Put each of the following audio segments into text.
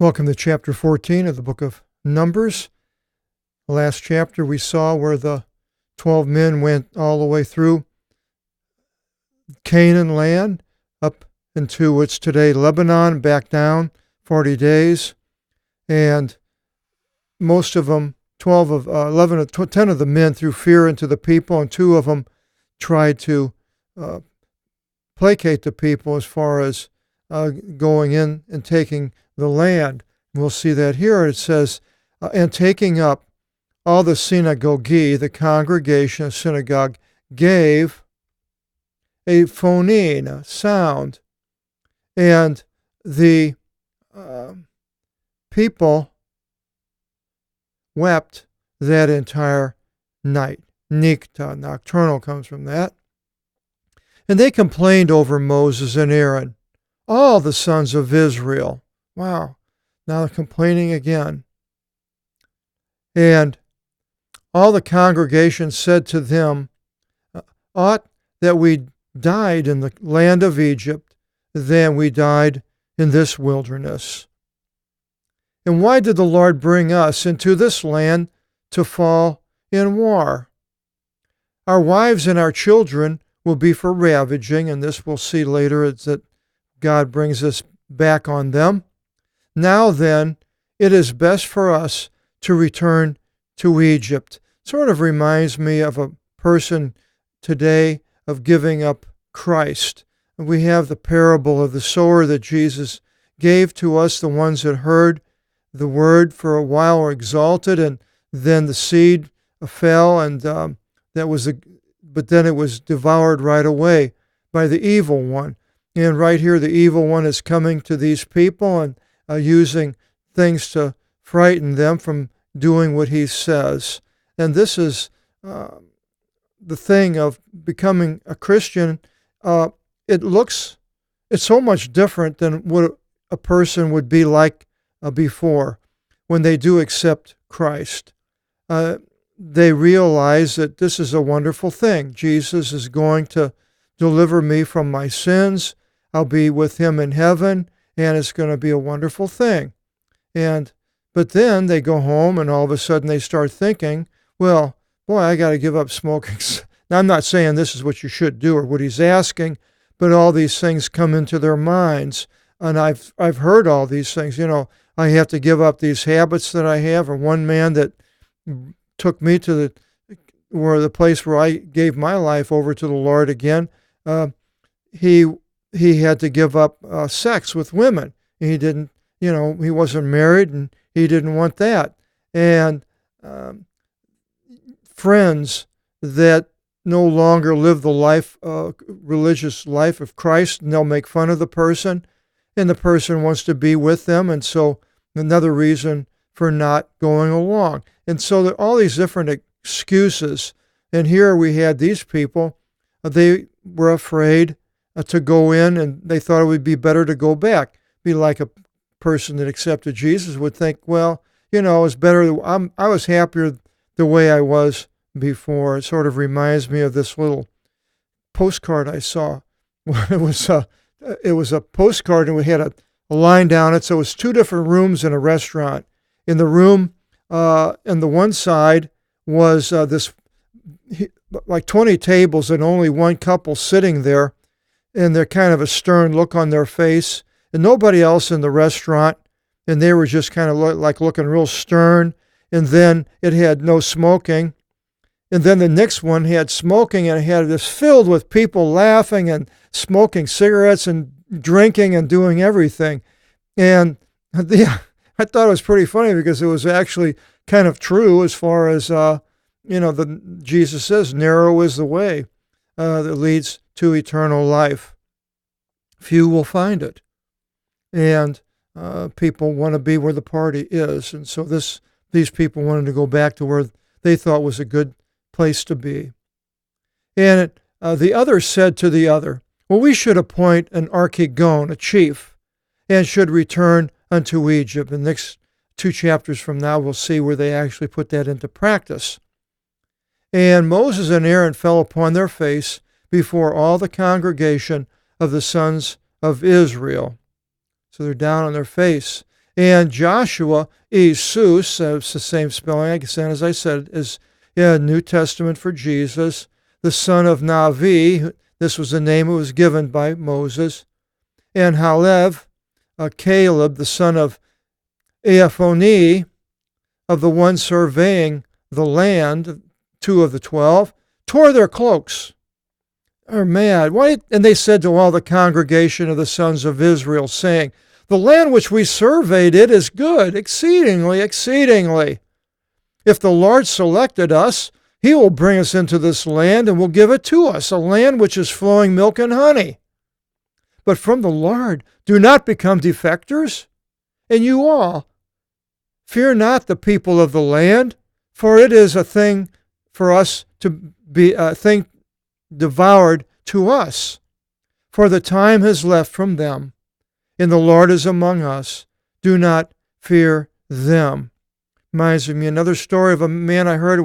Welcome to chapter 14 of the book of Numbers. The last chapter we saw where the 12 men went all the way through Canaan land up into what's today Lebanon, back down 40 days. And most of them, 10 of the men threw fear into the people, and 2 of them tried to placate the people as far as going in and taking the land. We'll see that here. It says, and taking up all the synagogue, the congregation of synagogue, gave a phonin, a sound, and the people wept that entire night. Nikta, nocturnal, comes from that. And they complained over Moses and Aaron, all the sons of Israel. Wow, now they're complaining again. And all the congregation said to them, ought that we died in the land of Egypt than we died in this wilderness. And why did the Lord bring us into this land to fall in war? Our wives and our children will be for ravaging, and this we'll see later, is that God brings us back on them. Now then, it is best for us to return to Egypt. Sort of reminds me of a person today of giving up Christ. We have the parable of the sower that Jesus gave to us. The ones that heard the word for a while were exalted, and then the seed fell, and but then it was devoured right away by the evil one. And right here, the evil one is coming to these people and using things to frighten them from doing what he says. And this is the thing of becoming a Christian. It's so much different than what a person would be like before when they do accept Christ. They realize that this is a wonderful thing. Jesus is going to deliver me from my sins. I'll be with him in heaven, and it's going to be a wonderful thing. But then they go home, and all of a sudden they start thinking, well, boy, I got to give up smoking. Now, I'm not saying this is what you should do or what he's asking, but all these things come into their minds. And I've heard all these things. I have to give up these habits that I have. Or one man that took me to the place where I gave my life over to the Lord again, he had to give up sex with women. He didn't, he wasn't married, and he didn't want that. And friends that no longer live the religious life of Christ, and they'll make fun of the person, and the person wants to be with them, and so another reason for not going along. And so there are all these different excuses. And here we had these people, they were afraid to go in, and they thought it would be better to go back. Be like a person that accepted Jesus would think, well, it's better. I was happier the way I was before. It sort of reminds me of this little postcard I saw. It was a postcard, and we had a line down it. So it was 2 different rooms in a restaurant. In the room, on the one side was this like 20 tables and only one couple sitting there, and they're kind of a stern look on their face, and nobody else in the restaurant, and they were just kind of like looking real stern. And then it had no smoking. And then the next one had smoking, and it had this filled with people laughing and smoking cigarettes and drinking and doing everything. And I thought it was pretty funny because it was actually kind of true as far as, Jesus says, narrow is the way that leads to eternal life. Few will find it. And people want to be where the party is. And so these people wanted to go back to where they thought was a good place to be. And the other said to the other, well, we should appoint an archegon, a chief, and should return unto Egypt. The next 2 chapters from now, we'll see where they actually put that into practice. And Moses and Aaron fell upon their face before all the congregation of the sons of Israel. So they're down on their face. And Joshua, Jesus, it's the same spelling again as I said, is New Testament for Jesus, the son of Navi. This was the name that was given by Moses. And Halev, Caleb, the son of Ephoni, of the one surveying the land, 2 of the 12, tore their cloaks. Are mad. Why? And they said to all the congregation of the sons of Israel, saying, the land which we surveyed, it is good, exceedingly, exceedingly. If the Lord selected us, he will bring us into this land and will give it to us, a land which is flowing milk and honey. But from the Lord, do not become defectors. And you all, fear not the people of the land, for it is a thing for us to be a thing devoured to us. For the time has left from them, and the Lord is among us. Do not fear them. Reminds me another story of a man I heard.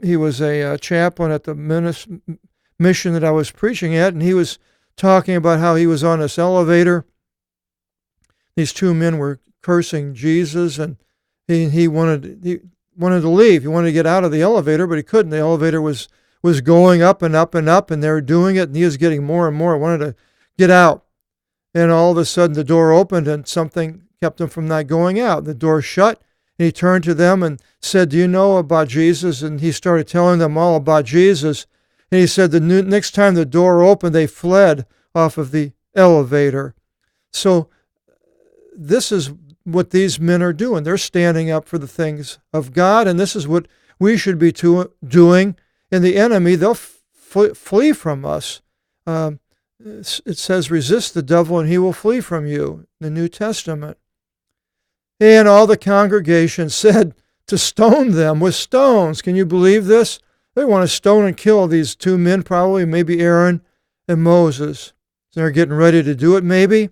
He was a chaplain at the mission that I was preaching at, and he was talking about how he was on this elevator. These 2 men were cursing Jesus, and he wanted to leave. He wanted to get out of the elevator, but he couldn't. The elevator was going up and up and up, and they were doing it, and he was getting more and more. He wanted to get out. And all of a sudden the door opened, and something kept him from not going out. The door shut, and he turned to them and said, do you know about Jesus? And he started telling them all about Jesus. And he said the next time the door opened, they fled off of the elevator. So this is what these men are doing. They're standing up for the things of God, and this is what we should be doing. And the enemy, they'll flee from us. It says, resist the devil and he will flee from you, in the New Testament. And all the congregation said to stone them with stones. Can you believe this? They want to stone and kill these 2 men, probably, maybe Aaron and Moses. They're getting ready to do it, maybe.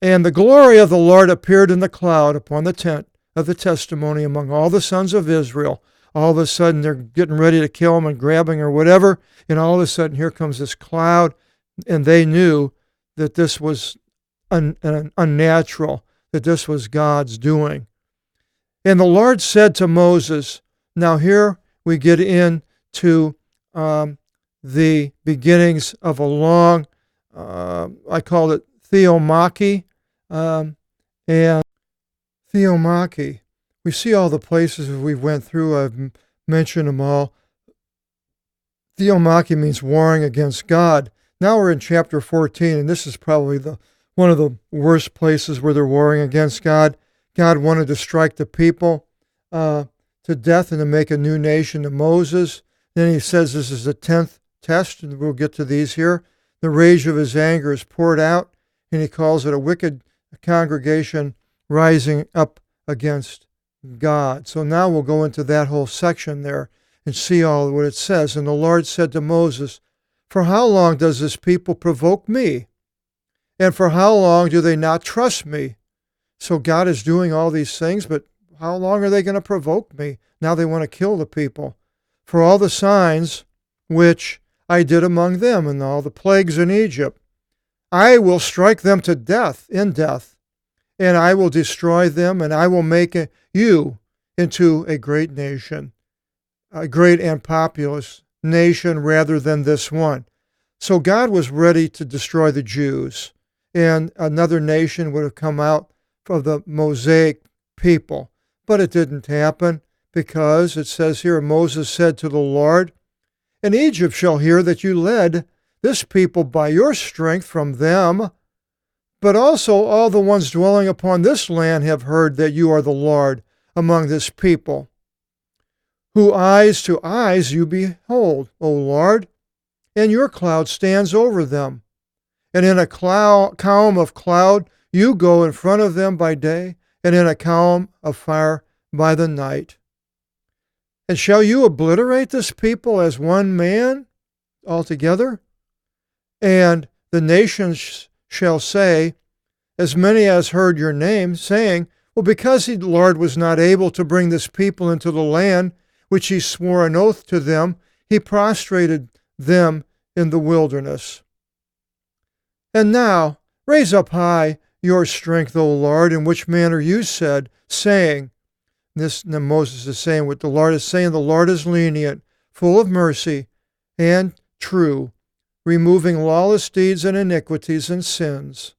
And the glory of the Lord appeared in the cloud upon the tent of the testimony among all the sons of Israel. All of a sudden, they're getting ready to kill him and grabbing or whatever. And all of a sudden, here comes this cloud. And they knew that this was unnatural, that this was God's doing. And the Lord said to Moses, now here we get into the beginnings of a long, I called it theomachy, and theomachy. We see all the places we went through. I've mentioned them all. Theomachy means warring against God. Now we're in chapter 14, and this is probably one of the worst places where they're warring against God. God wanted to strike the people to death and to make a new nation to Moses. Then he says this is the 10th test, and we'll get to these here. The rage of his anger is poured out, and he calls it a wicked congregation rising up against God. So now we'll go into that whole section there and see all what it says. And the Lord said to Moses, for how long does this people provoke me? And for how long do they not trust me? So God is doing all these things, but how long are they going to provoke me? Now they want to kill the people. For all the signs which I did among them and all the plagues in Egypt, I will strike them to death, and I will destroy them, and I will make you into a great nation, a great and populous nation rather than this one. So God was ready to destroy the Jews, and another nation would have come out of the Mosaic people. But it didn't happen because it says here, Moses said to the Lord, and Egypt shall hear that you led this people by your strength from them, but also all the ones dwelling upon this land have heard that you are the Lord among this people, who eyes to eyes you behold, O Lord, and your cloud stands over them. And in a column of cloud you go in front of them by day, and in a column of fire by the night. And shall you obliterate this people as one man altogether? And the nations shall say, as many as heard your name, saying, well, because the Lord was not able to bring this people into the land which he swore an oath to them, he prostrated them in the wilderness. And now raise up high your strength, O Lord, in which manner you said, saying, this now Moses is saying what the Lord is saying, the Lord is lenient, full of mercy, and true, removing lawless deeds and iniquities and sins.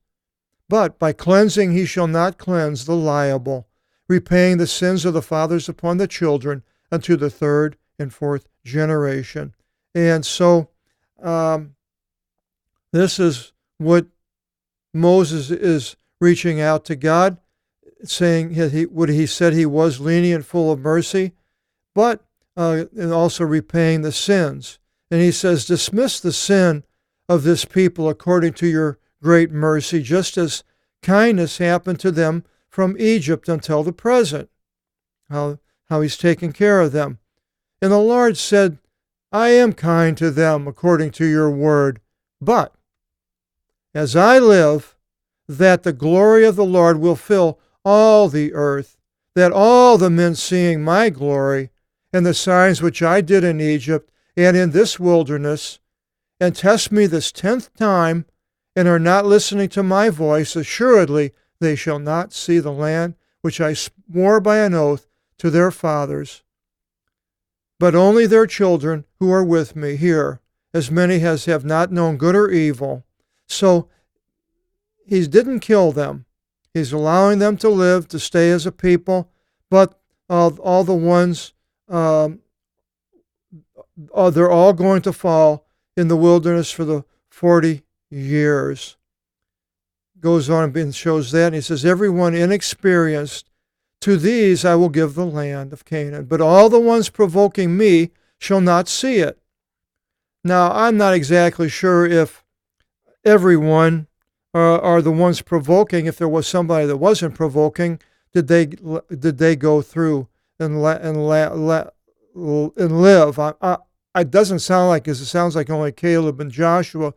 But by cleansing he shall not cleanse the liable, repaying the sins of the fathers upon the children unto the third and fourth generation. And so this is what Moses is reaching out to God, saying what he said he was, lenient, full of mercy, but and also repaying the sins. And he says, dismiss the sin of this people according to your great mercy, just as kindness happened to them from Egypt until the present, how he's taken care of them. And the Lord said, I am kind to them according to your word, but as I live, that the glory of the Lord will fill all the earth, that all the men seeing my glory and the signs which I did in Egypt and in this wilderness, and test me this 10th time, and are not listening to my voice, assuredly they shall not see the land which I swore by an oath to their fathers, but only their children who are with me here, as many as have not known good or evil. So he didn't kill them. He's allowing them to live, to stay as a people, but all the ones, they're all going to fall in the wilderness for the 40 years. Goes on and shows that, and he says, everyone inexperienced, to these I will give the land of Canaan, but all the ones provoking me shall not see it. Now, I'm not exactly sure if everyone are the ones provoking. If there was somebody that wasn't provoking, did they go through and live? It doesn't sound like, because it sounds like only Caleb and Joshua,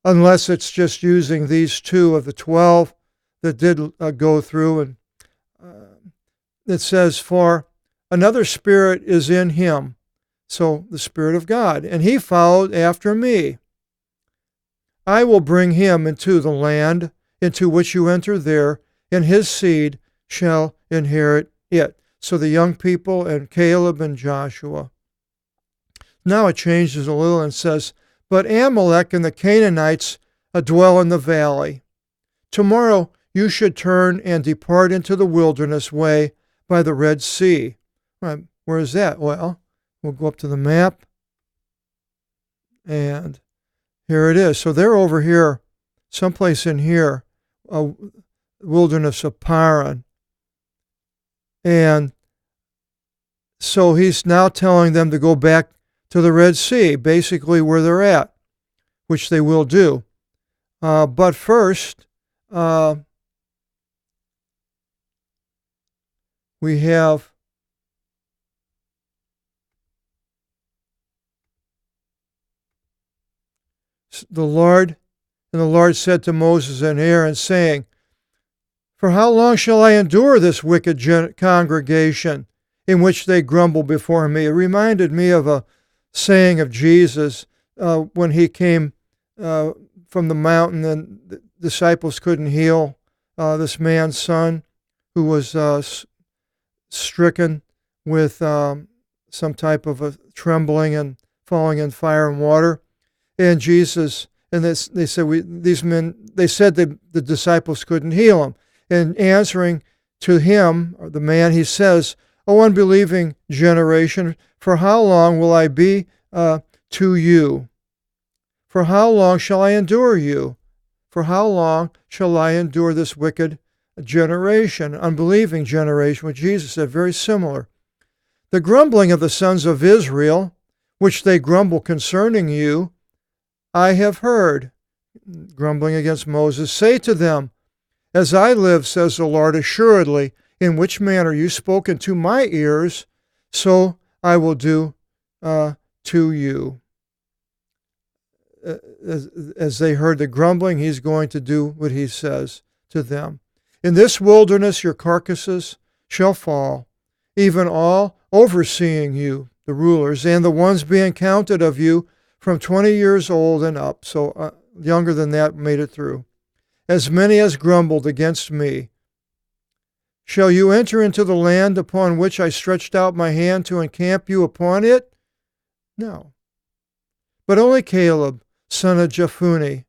unless it's just using these two of the 12 that did go through. And it says, for another spirit is in him, so the Spirit of God, and he followed after me. I will bring him into the land into which you enter there, and his seed shall inherit it. So the young people and Caleb and Joshua. Now it changes a little and says, but Amalek and the Canaanites dwell in the valley. Tomorrow you should turn and depart into the wilderness way by the Red Sea. Right, where is that? Well, we'll go up to the map, and here it is. So they're over here, someplace in here, wilderness of Paran. And so he's now telling them to go back to the Red Sea, basically where they're at, which they will do. But first, we have the Lord, and the Lord said to Moses and Aaron, saying, for how long shall I endure this wicked congregation in which they grumble before me? It reminded me of a saying of Jesus when he came from the mountain, and the disciples couldn't heal this man's son who was stricken with some type of a trembling and falling in fire and water. And Jesus, and they said, they said that the disciples couldn't heal him. And answering to him, or the man, he says, O unbelieving generation, for how long will I be to you? For how long shall I endure you? For how long shall I endure this wicked generation, unbelieving generation, which Jesus said, very similar. The grumbling of the sons of Israel, which they grumble concerning you, I have heard. Grumbling against Moses, say to them, as I live, says the Lord, assuredly, in which manner you spoken to my ears, so I will do to you. As they heard the grumbling, he's going to do what he says to them. In this wilderness your carcasses shall fall, even all overseeing you, the rulers, and the ones being counted of you from 20 years old and up. So younger than that made it through. as many as grumbled against me. Shall you enter into the land upon which I stretched out my hand to encamp you upon it? No. But only Caleb, son of Jephunneh,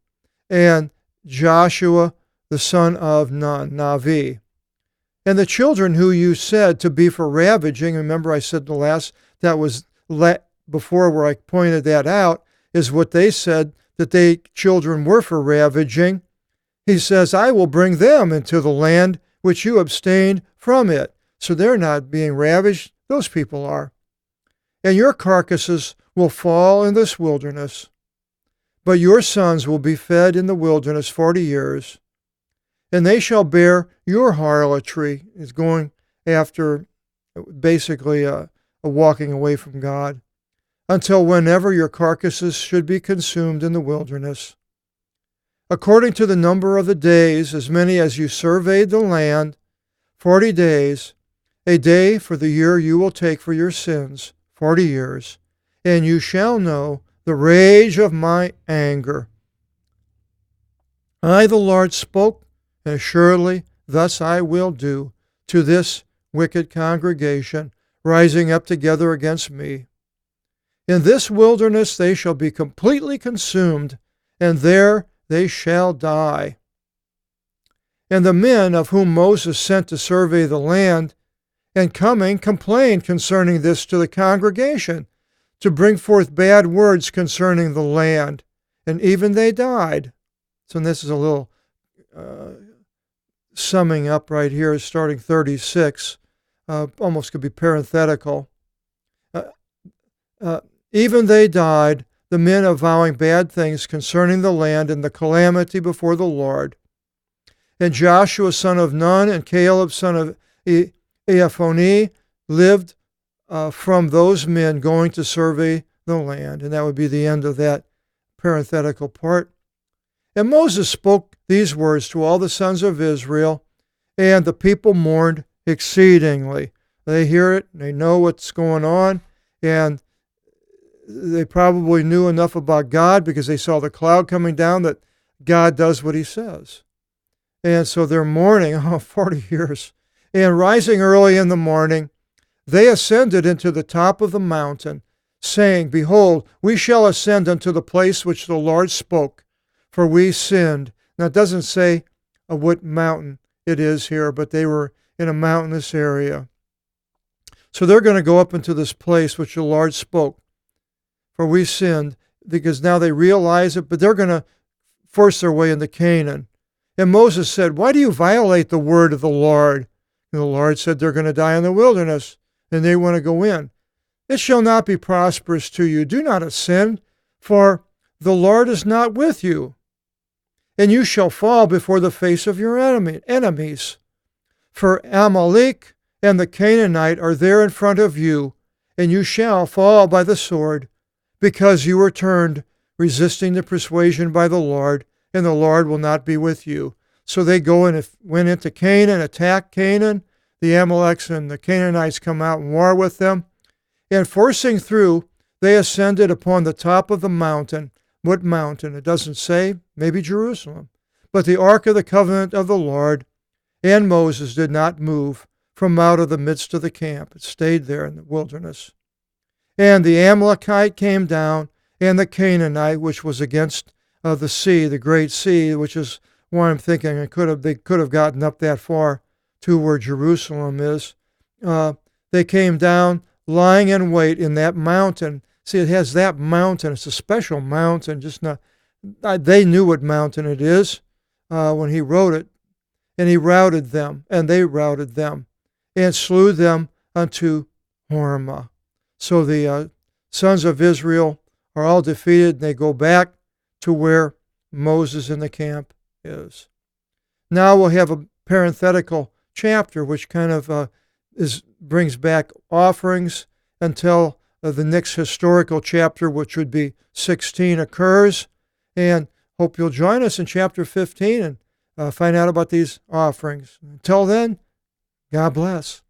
and Joshua, the son of Nun, Navi. And the children who you said to be for ravaging, remember I said the last, that was before where I pointed that out, is what they said that they children were for ravaging. He says, I will bring them into the land which you abstained from it. So they're not being ravaged, those people are. And your carcasses will fall in this wilderness, but your sons will be fed in the wilderness 40 years, and they shall bear your harlotry, is going after basically a walking away from God, until whenever your carcasses should be consumed in the wilderness. According to the number of the days, as many as you surveyed the land, 40 days, a day for the year you will take for your sins, 40 years, and you shall know the rage of my anger. I, the Lord, spoke, and assuredly thus I will do to this wicked congregation, rising up together against me. In this wilderness they shall be completely consumed, and there they shall die. And the men of whom Moses sent to survey the land, and coming, complained concerning this to the congregation, to bring forth bad words concerning the land, and even they died. So this is a little summing up right here, starting 36, almost could be parenthetical. Even they died, the men avowing bad things concerning the land and the calamity before the Lord. And Joshua son of Nun and Caleb son of Jephunneh lived from those men going to survey the land. And that would be the end of that parenthetical part. And Moses spoke these words to all the sons of Israel, and the people mourned exceedingly. They hear it, they know what's going on, and they probably knew enough about God because they saw the cloud coming down that God does what he says. And so they're mourning, 40 years. And rising early in the morning, they ascended into the top of the mountain, saying, Behold, we shall ascend unto the place which the Lord spoke, for we sinned. Now it doesn't say what mountain it is here, but they were in a mountainous area. So they're going to go up into this place which the Lord spoke, for we sinned, because now they realize it, but they're going to force their way into Canaan. And Moses said, Why do you violate the word of the Lord? And the Lord said, They're going to die in the wilderness, and they want to go in. It shall not be prosperous to you. Do not ascend, for the Lord is not with you. And you shall fall before the face of your enemies. For Amalek and the Canaanite are there in front of you, and you shall fall by the sword, because you were turned, resisting the persuasion by the Lord, and the Lord will not be with you. So they went into Canaan, attacked Canaan. The Amaleks and the Canaanites come out and war with them. And forcing through, they ascended upon the top of the mountain. What mountain? It doesn't say. Maybe Jerusalem. But the ark of the covenant of the Lord and Moses did not move from out of the midst of the camp. It stayed there in the wilderness. And the Amalekite came down, and the Canaanite, which was against the sea, the great sea, which is why I'm thinking they could have gotten up that far to where Jerusalem is. They came down, lying in wait in that mountain. See, it has that mountain. It's a special mountain. Just not. They knew what mountain it is when he wrote it, and he routed them, and they routed them, and slew them unto Hormah. So the sons of Israel are all defeated, and they go back to where Moses in the camp is. Now we'll have a parenthetical chapter which kind of brings back offerings until the next historical chapter, which would be 16, occurs. And hope you'll join us in chapter 15 and find out about these offerings. Until then, God bless.